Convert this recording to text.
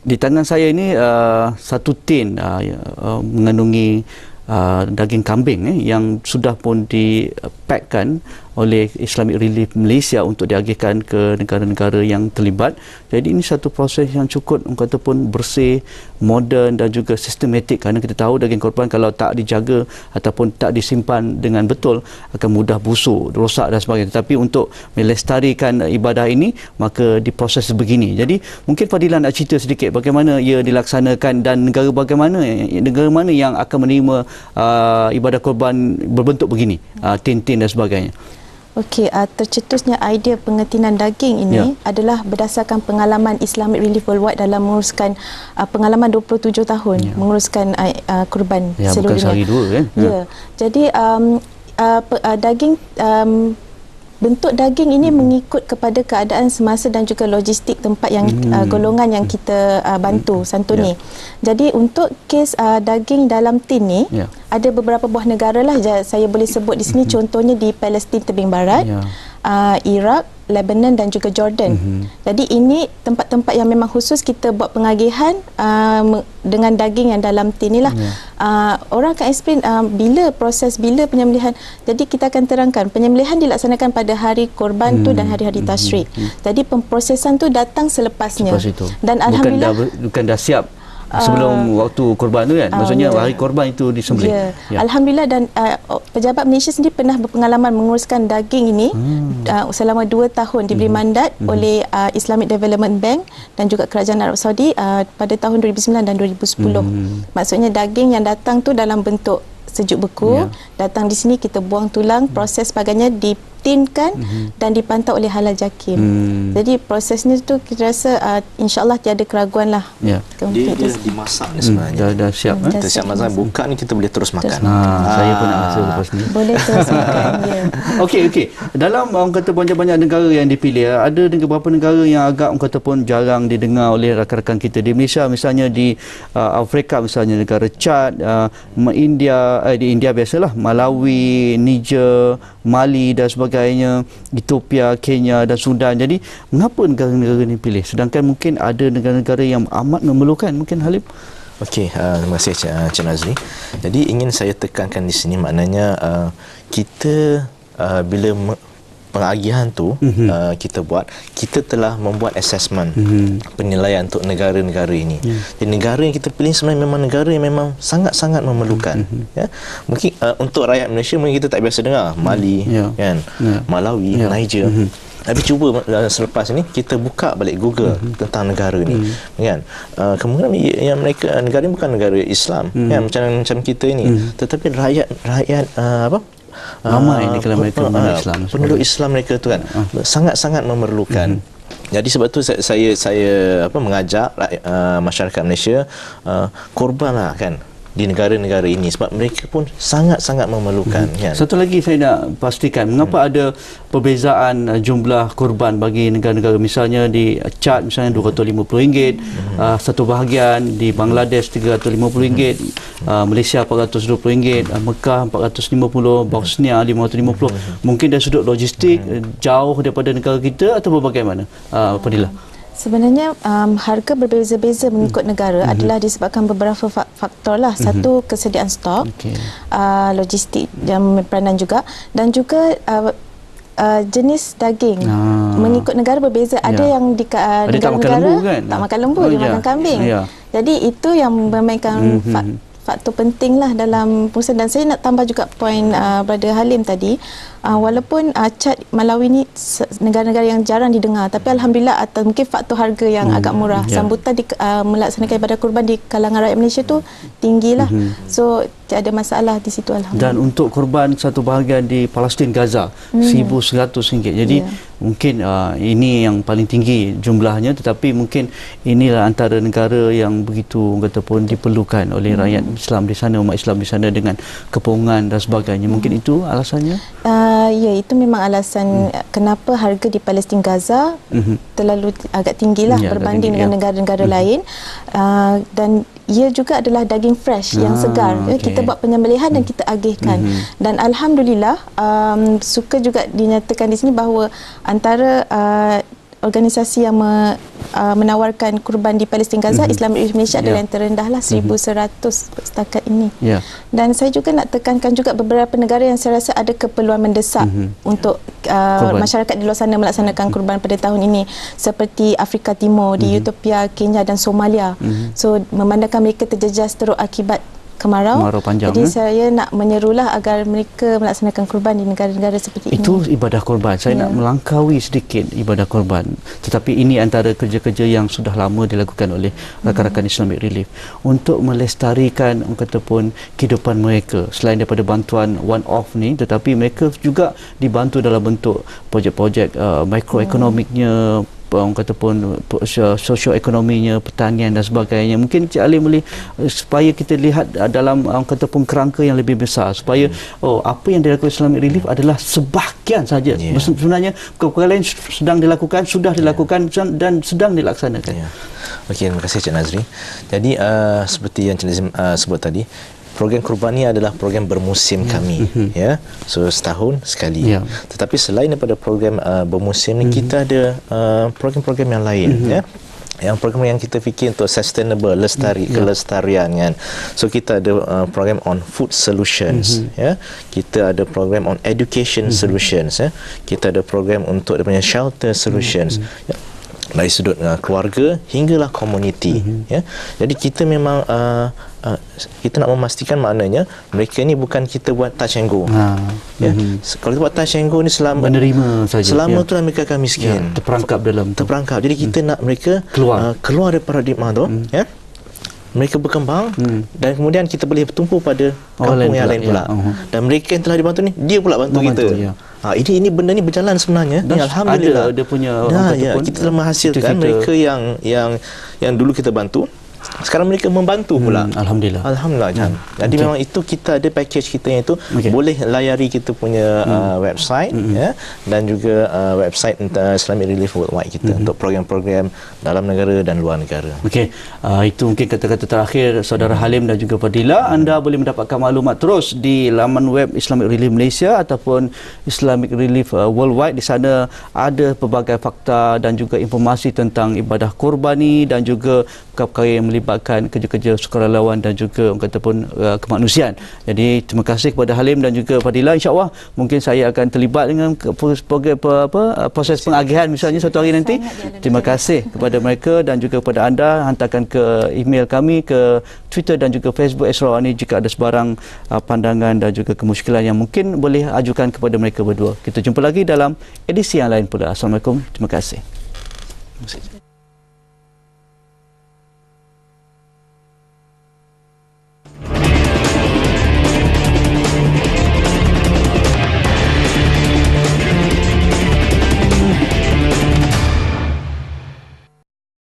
Di tangan saya ini satu tin mengandungi daging kambing yang sudah pun dipakkan oleh Islamic Relief Malaysia untuk diagihkan ke negara-negara yang terlibat. Jadi ini satu proses yang cukup ataupun bersih, moden dan juga sistematik, kerana kita tahu daging korban kalau tak dijaga ataupun tak disimpan dengan betul akan mudah busuk, rosak dan sebagainya. Tapi untuk melestarikan ibadah ini maka diproses begini. Jadi mungkin Fadilah nak cerita sedikit bagaimana ia dilaksanakan dan negara mana yang akan menerima ibadah korban berbentuk begini, tin-tin dan sebagainya. Okey, tercetusnya idea pengetinan daging ini adalah berdasarkan pengalaman Islamic Relief Worldwide dalam menguruskan pengalaman 27 tahun menguruskan korban seluruh dunia. Bukan sehari dua kan? Jadi daging bentuk daging ini mengikut kepada keadaan semasa dan juga logistik tempat yang golongan yang kita bantu santuni. Jadi untuk kes daging dalam tin ni ada beberapa buah negara lah saya boleh sebut di sini, contohnya di Palestin tebing barat, Iraq, Lebanon dan juga Jordan. Jadi ini tempat-tempat yang memang khusus kita buat pengagihan dengan daging yang dalam tin ni lah. Orang akan explain bila penyembelihan. Jadi kita akan terangkan penyembelihan dilaksanakan pada hari korban tu dan hari-hari tasyrik. Jadi pemprosesan tu datang selepasnya. Dan alhamdulillah bukan dah siap sebelum waktu korban tu kan, maksudnya hari korban itu disembelih. Alhamdulillah, dan pejabat Malaysia sendiri pernah berpengalaman menguruskan daging ini selama 2 tahun, diberi mandat oleh Islamic Development Bank dan juga Kerajaan Arab Saudi pada tahun 2009 dan 2010. Maksudnya daging yang datang tu dalam bentuk sejuk beku, datang di sini kita buang tulang, proses sebagainya, ditinkan dan dipantau oleh Halal Jakim. Jadi prosesnya tu kita rasa insya-Allah tiada keraguan lah. Dia dimasak ni sebenarnya. Dah siap. Kita siap masak, buka ni kita boleh terus makan. Saya pun nak rasa lepas ni. Boleh terus makan dia. Okey. Dalam orang kata banyak-banyak negara yang dipilih, ada beberapa negara yang agak orang kata pun jarang didengar oleh rakan-rakan kita. Di Malaysia misalnya, di Afrika misalnya negara Chad, di India biasalah, Malawi, Niger, Mali dan sebagainya, Ethiopia, Kenya dan Sudan. Jadi mengapa negara-negara ini pilih sedangkan mungkin ada negara-negara yang amat memerlukan? Mungkin Halim. Okey, terima kasih Cik Nazri. Jadi ingin saya tekankan di sini, maknanya kita bila pengagihan tu kita buat, kita telah membuat assessment, penilaian untuk negara-negara ini. Jadi negara yang kita pilih sebenarnya memang negara yang memang sangat-sangat memerlukan. Mungkin untuk rakyat Malaysia mungkin kita tak biasa dengar Mali, kan, Malawi, Niger. Tapi cuba selepas ini kita buka balik Google tentang negara ni, kan. Kemungkinan yang mereka negara ini bukan negara Islam, kan, macam kita ini, tetapi rakyat ramai ni kalau mereka Islam, penduduk Islam mereka tu kan sangat-sangat memerlukan. Jadi sebab tu saya mengajak masyarakat Malaysia korbanlah kan di negara-negara ini, sebab mereka pun sangat-sangat memerlukan. Kan? Satu lagi saya nak pastikan, mengapa ada perbezaan jumlah korban bagi negara-negara, misalnya di Chad misalnya RM250, satu bahagian di Bangladesh RM350, Malaysia RM420, Mekah RM450, Bosnia RM550. Mungkin dari sudut logistik jauh daripada negara kita atau bagaimana, Fadilah? Sebenarnya harga berbeza-beza mengikut negara adalah disebabkan beberapa faktor lah. Satu, kesediaan stok, logistik yang peranan juga, dan juga jenis daging. Mengikut negara berbeza. Ada yang di negara-negara tak makan lembu, dia makan kambing. Jadi itu yang memainkan faktor penting lah dalam pengurusan. Dan saya nak tambah juga poin Brother Halim tadi, walaupun Chad, Malawi ni negara-negara yang jarang didengar, tapi alhamdulillah atas mungkin faktor harga yang agak murah, sambutan melaksanakan ibadah kurban di kalangan rakyat Malaysia tu tinggilah. So tiada masalah di situ, alhamdulillah. Dan untuk korban satu bahagian di Palestin, Gaza, RM1,100. Jadi mungkin ini yang paling tinggi jumlahnya, tetapi mungkin inilah antara negara yang begitu kata pun diperlukan oleh rakyat Islam di sana, umat Islam di sana, dengan kepungan dan sebagainya. Mungkin itu alasannya? Ya, itu memang alasan kenapa harga di Palestin, Gaza terlalu agak tinggilah berbanding dengan negara-negara lain. Dan ia juga adalah daging fresh yang segar. Kita buat penyembelihan dan kita agihkan. Dan alhamdulillah suka juga dinyatakan di sini bahawa antara organisasi yang menawarkan kurban di Palestin Gaza, Islamic Relief Malaysia adalah yang terendah lah, 1,100 setakat ini. Dan saya juga nak tekankan juga beberapa negara yang saya rasa ada keperluan mendesak untuk masyarakat di luar sana melaksanakan kurban pada tahun ini, seperti Afrika Timur, di Ethiopia, Kenya dan Somalia. So memandangkan mereka terjejas teruk akibat kemarau panjang. Jadi saya nak menyerulah agar mereka melaksanakan kurban di negara-negara seperti ini. Itu ibadah kurban. Saya nak melangkaui sedikit ibadah kurban. Tetapi ini antara kerja-kerja yang sudah lama dilakukan oleh rakan-rakan Islamic Relief untuk melestarikan ataupun kehidupan mereka. Selain daripada bantuan one off ni, tetapi mereka juga dibantu dalam bentuk projek-projek mikroekonomiknya, orang kata pun sosioekonominya, pertanian dan sebagainya. Mungkin Cik Ali boleh supaya kita lihat dalam orang kata pun kerangka yang lebih besar, supaya apa yang dilakukan Islamic Relief adalah sebahagian saja. Sebenarnya perkara lain sedang dilakukan, sudah dilakukan dan sedang dilaksanakan. Okey, terima kasih Cik Nazri. Jadi seperti yang Cik Nazri sebut tadi, program kurban ni adalah program bermusim kami, ya. So setahun sekali. Tetapi selain daripada program bermusim ni, kita ada program-program yang lain, ya. Yang program yang kita fikir untuk sustainable, kelestarian kan. So kita ada program on food solutions, ya. Kita ada program on education solutions, ya. Kita ada program untuk dia punya shelter solutions. Ya. Dari sudut keluarga hinggalah komuniti, ya. Jadi kita memang kita nak memastikan maknanya mereka ni bukan kita buat touch and go. Ya. Kalau kita buat touch and go ni selama menerima saja. Selama tu mereka akan miskin. Terperangkap dalam tu. Terperangkap. Jadi kita nak mereka keluar dari paradigma tu, ya. Mereka berkembang dan kemudian kita boleh bertumpu pada kampung yang lain pula. Dan mereka yang telah dibantu ni, dia pula bantu kita. Ini benda ni berjalan sebenarnya. Dan alhamdulillah ada punya kita telah menghasilkan mereka yang dulu kita bantu, sekarang mereka membantu pula. Alhamdulillah. Jadi memang itu kita ada package kita yang itu boleh layari kita punya website, ya, dan juga website Islamic Relief Worldwide kita untuk program-program dalam negara dan luar negara. Itu mungkin kata-kata terakhir Saudara Halim dan juga Fadila. Anda boleh mendapatkan maklumat terus di laman web Islamic Relief Malaysia ataupun Islamic Relief Worldwide. Di sana ada pelbagai fakta dan juga informasi tentang ibadah kurban ni dan juga perkara yang melibatkan kerja-kerja sukarelawan dan juga orang kata pun kemanusiaan. Jadi terima kasih kepada Halim dan juga Fadila. InsyaAllah mungkin saya akan terlibat dengan proses pengagihan misalnya suatu hari nanti. Terima kasih kepada mereka dan juga kepada anda. Hantarkan ke email kami, ke Twitter dan juga Facebook Esra ni jika ada sebarang pandangan dan juga kemusykilan yang mungkin boleh ajukan kepada mereka berdua. Kita jumpa lagi dalam edisi yang lain pula. Assalamualaikum. Terima kasih.